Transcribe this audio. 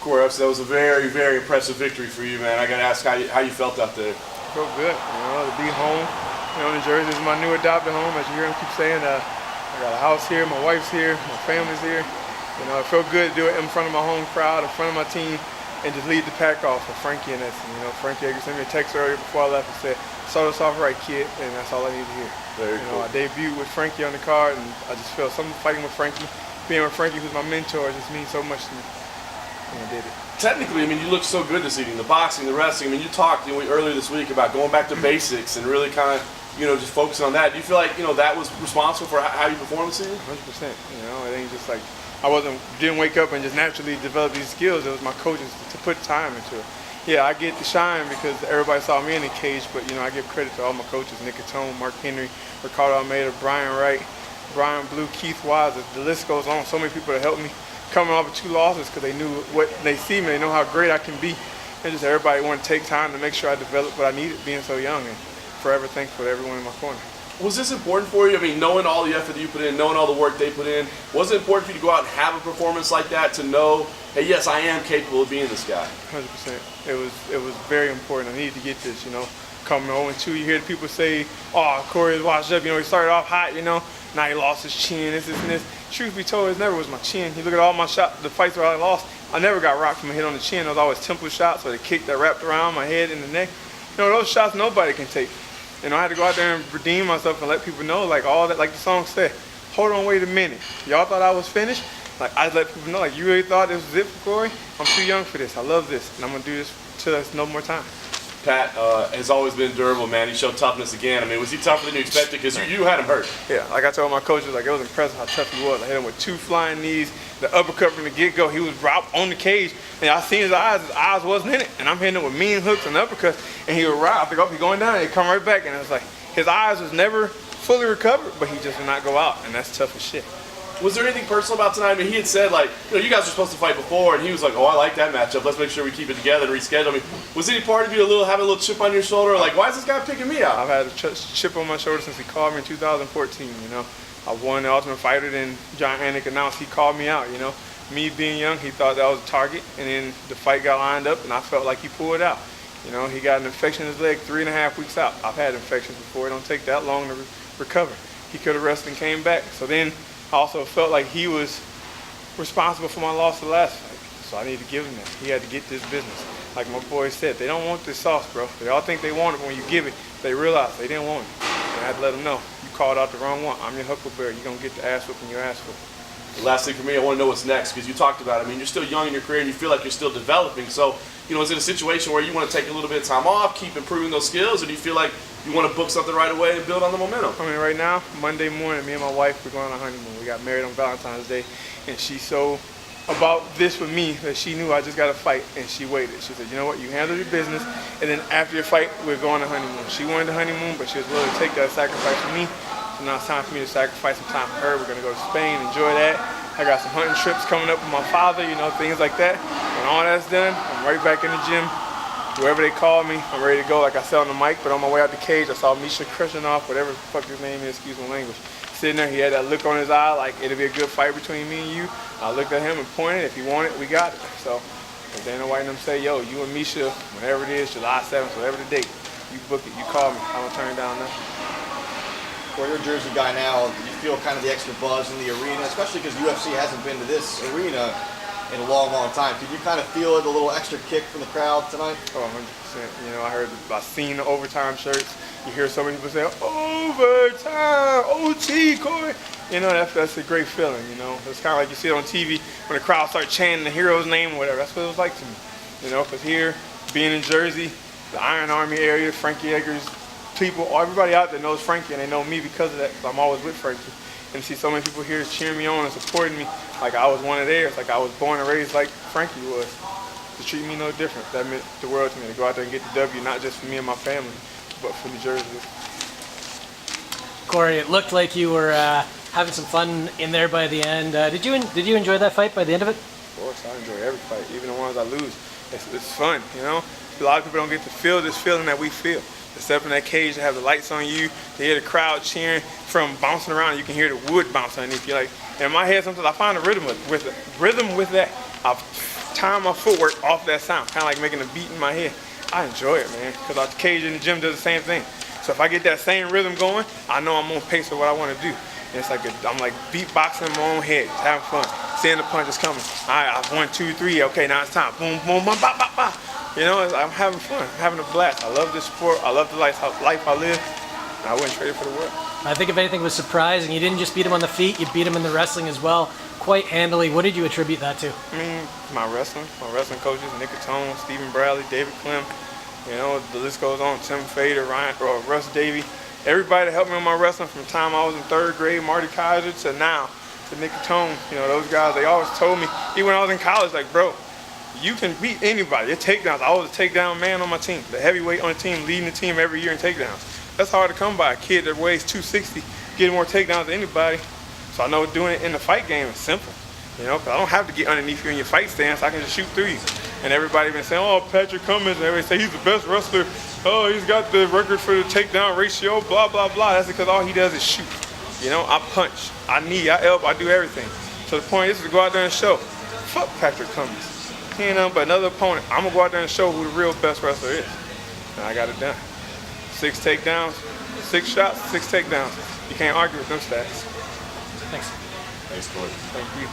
Corey, that was a very, very impressive victory for you, man. I got to ask how you felt out there. Felt good, to be home. New Jersey is my new adopted home, as you hear him keep saying. I got a house here, my wife's here, my family's here. It felt good to do it in front of my home crowd, in front of my team, and just lead the pack off for Frankie and us. Frankie sent me a text earlier before I left and said, "Start us off right, kid," and that's all I need to hear. Very cool. I debuted with Frankie on the card, and I just felt something fighting with Frankie. Being with Frankie, who's my mentor, just means so much to me. And I did it. Technically, you look so good this evening. The boxing, the wrestling. You talked earlier this week about going back to basics and really kind of, just focusing on that. Do you feel like, that was responsible for how you performed this evening? 100%. It ain't just like I didn't wake up and just naturally develop these skills. It was my coaches to put time into it. Yeah, I get the shine because everybody saw me in the cage, but I give credit to all my coaches: Nick Catone, Mark Henry, Ricardo Almeida, Brian Wright, Brian Blue, Keith Wise. The list goes on. So many people that helped me coming off of 2 losses because they knew what they see me. They know how great I can be, and just everybody want to take time to make sure I develop what I needed being so young. And forever thankful to everyone in my corner. Was this important for you? knowing all the effort that you put in, knowing all the work they put in, was it important for you to go out and have a performance like that to know, hey, yes, I am capable of being this guy? 100%. It was very important. I needed to get this, Coming 0-2, you hear the people say, "Oh, Corey's washed up. He started off hot, Now he lost his chin, this and this." Truth be told, it never was my chin. You look at all my shots, the fights where I lost, I never got rocked from a hit on the chin. Those always temple shots or the kick that wrapped around my head and the neck. Those shots nobody can take. I had to go out there and redeem myself and let people know, all that, like the song said, hold on, wait a minute. Y'all thought I was finished? I let people know, you really thought this was it for Corey? I'm too young for this. I love this, and I'm going to do this till there's no more time. Pat has always been durable, man. He showed toughness again. Was he tougher than you expected? Because you had him hurt. Yeah, like I told my coaches, it was impressive how tough he was. I hit him with 2 flying knees, the uppercut from the get-go. He was dropped on the cage, and I seen his eyes wasn't in it. And I'm hitting him with mean hooks and uppercuts, and he would ride. I think, he's going down, and he'd come right back. And it was like, his eyes was never fully recovered, but he just would not go out, and that's tough as shit. Was there anything personal about tonight? He had said, you guys were supposed to fight before, and he was like, "Oh, I like that matchup. Let's make sure we keep it together and reschedule." Was any part of you having a little chip on your shoulder? Why is this guy picking me out? I've had a chip on my shoulder since he called me in 2014, I won the Ultimate Fighter, then John Anik announced he called me out, Me being young, he thought that was a target, and then the fight got lined up, and I felt like he pulled it out. He got an infection in his leg 3.5 weeks out. I've had infections before. It don't take that long to recover. He could have rested and came back. So then I also felt like he was responsible for my loss of the last fight. So I need to give him that. He had to get this business. Like my boy said, they don't want this sauce, bro. They all think they want it, but when you give it, they realize they didn't want it. And I had to let them know, you called out the wrong one. I'm your huckleberry. You're going to get the ass whooping you asked for. The last thing for me, I want to know what's next, because you talked about it. You're still young in your career, and you feel like you're still developing. So, is it a situation where you want to take a little bit of time off, keep improving those skills, or do you feel like you want to book something right away and build on the momentum? Right now, Monday morning, me and my wife, we're going on a honeymoon. We got married on Valentine's Day, and she's so about this with me that she knew I just got to fight, and she waited. She said, "You know what, you handle your business, and then after your fight, we're going on a honeymoon." She wanted the honeymoon, but she was willing to take that sacrifice for me. So now it's time for me to sacrifice some time for her. We're going to go to Spain, enjoy that. I got some hunting trips coming up with my father, things like that. When all that's done, I'm right back in the gym. Wherever they call me, I'm ready to go. Like I said on the mic, but on my way out the cage, I saw Misha Krushinov, whatever the fuck his name is, excuse my language, sitting there. He had that look on his eye like it'll be a good fight between me and you. I looked at him and pointed. If he wanted, we got it. So if Dana White and them say, "Yo, you and Misha, whenever it is, July 7th, whatever the date, you book it, you call me. I don't turn it down nothing." Well, you're a Jersey guy now. You feel kind of the extra buzz in the arena, especially because UFC hasn't been to this arena in a long, long time. Did you kind of feel it, a little extra kick from the crowd tonight? Oh, 100%. I seen the overtime shirts. You hear so many people say, "Overtime, OT, Corey." That's a great feeling, It's kind of like you see it on TV when the crowd start chanting the hero's name or whatever. That's what it was like to me, because here, being in Jersey, the Iron Army area, Frankie Edgar's people, everybody out there knows Frankie, and they know me because of that, because I'm always with Frankie. And see so many people here cheering me on and supporting me like I was one of theirs, like I was born and raised like Frankie was. To treat me no different, that meant the world to me, to go out there and get the W, not just for me and my family, but for New Jersey. Corey, it looked like you were having some fun in there by the end. Did you enjoy that fight by the end of it? Of course, I enjoy every fight, even the ones I lose. It's fun, A lot of people don't get to feel this feeling that we feel. To step in that cage, to have the lights on you, to hear the crowd cheering from bouncing around. You can hear the wood bounce underneath you. In my head, sometimes I find a rhythm with that. time my footwork off that sound, kind of like making a beat in my head. I enjoy it, man, because our cage in the gym does the same thing. So if I get that same rhythm going, I know I'm on pace with what I want to do. And it's like I'm like beatboxing in my own head, just having fun, seeing the punches coming. All right, I've 1, 2, 3. Okay, now it's time. Boom, boom, boom, bop, bop, bop. You know, I'm having fun, I'm having a blast. I love this sport. I love the life I live. And I wouldn't trade it for the world. I think if anything was surprising, you didn't just beat him on the feet, you beat him in the wrestling as well, quite handily. What did you attribute that to? I mean, my wrestling coaches, Nick Catone, Stephen Bradley, David Clem, you know, the list goes on, Tim Fader, Ryan, or Russ Davey. Everybody that helped me with my wrestling from the time I was in 3rd grade, Marty Kaiser, to now, to Nick Catone. You know, those guys, they always told me, even when I was in college, like, bro, you can beat anybody. Your takedowns, I was a takedown man on my team, the heavyweight on the team, leading the team every year in takedowns. That's hard to come by. A kid that weighs 260, getting more takedowns than anybody. So I know doing it in the fight game is simple. You know, 'cause I don't have to get underneath you in your fight stance. I can just shoot through you. And everybody been saying, oh, Patrick Cummins, and everybody say he's the best wrestler. Oh, he's got the record for the takedown ratio, blah, blah, blah. That's because all he does is shoot. You know, I punch, I knee, I elbow, I do everything. So the point is to go out there and show, fuck Patrick Cummins. He ain't nothing but another opponent. I'm gonna go out there and show who the real best wrestler is. And I got it done. 6 takedowns, 6 shots, 6 takedowns. You can't argue with them stats. Thanks. Thanks, Corey. Thank you.